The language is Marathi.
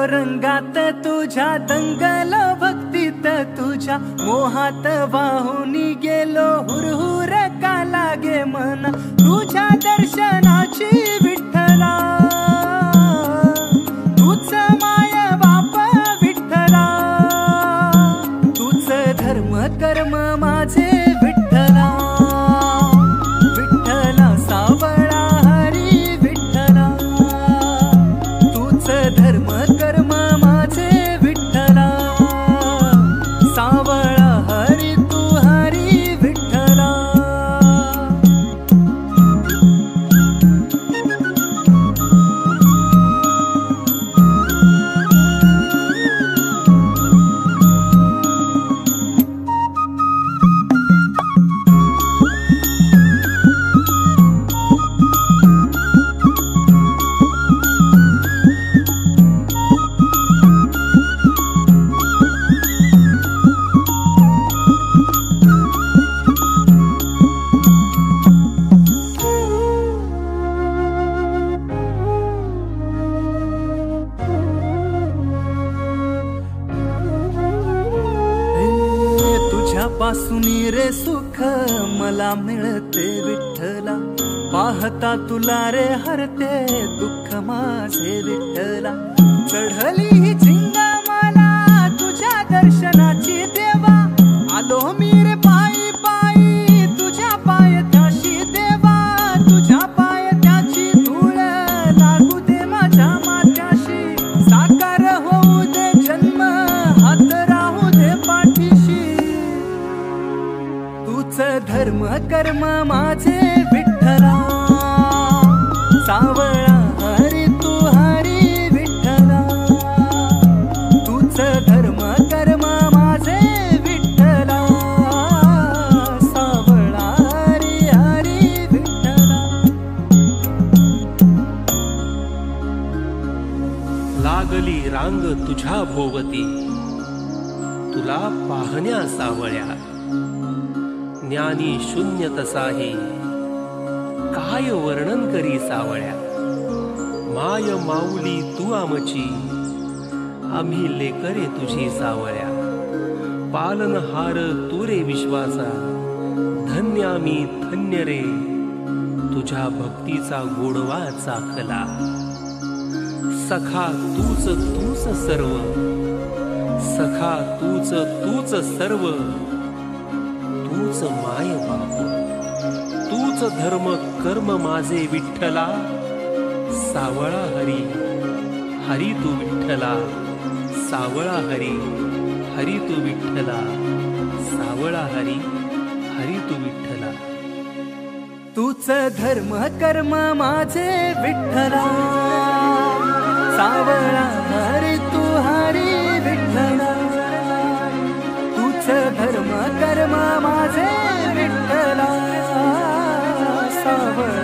रंगात तुझ्या, दंगलो भक्तीत तुझ्या, मोहात वाहून गेलो हुरहुर का लागे मना, तुझ्या दर्शनाची विठ्ठला, तूच माय बाप विठ्ठला, तूच धर्म कर्म माझे विठ्ठला, विठ्ठला सावळा हरी विठ्ठला, तूच धर्म कर्म माझे विठ्ठला, सावळा हरी तू हरी विठ्ठला. पासूनी रे सुख मला मिळते विठ्ठला, पाहता तुला रे हरते दुःख माझे विठ्ठला, चढली ही झिंगा मला तुझ्या दर्शनाची देवा, आलो मी रे पायी पायी तुझ्या पायथ्याशी देवा, तुझ्या पायथ्याची धूळ लागू दे माझ्या माथ्याशी, साकार होऊ दे जन्म हात राहू दे पाठीशी, तूच धर्म कर्म माझे विठ्ठला, सावळा हरी तू हरी विठ्ठला, तूच धर्म कर्म माझे विठ्ठला, सावळा हरी हरी विठ्ठला. लागली रांग तुझ्या भोवती, तुला पाहण्या सावळ्या, ज्ञानी शून्य तसाही काय वर्णन करी सावळ्या, माय माऊली तू आमची, आम्ही लेकरे तुझी सावळ्या, पालनहार तू रे विश्वासा, धन्य आम्ही धन्य रे, तुझ्या भक्तीचा गोडवा चाखला, सखा तूच तूच सर्व, सखा तूच तूच सर्व, तूच माय बाप, तूच धर्म कर्म माझे विठ्ठला, सावळा हरी हरी तू विठ्ठला, सावळा हरी हरी तू विठ्ठला, सावळा हरी हरी तू विठ्ठला. तूच धर्म कर्म माझे विठ्ठला, सावळा हरी तू हरी विठ्ठला, तूच धर्म कर्म माझे विठ्ठला, सावळा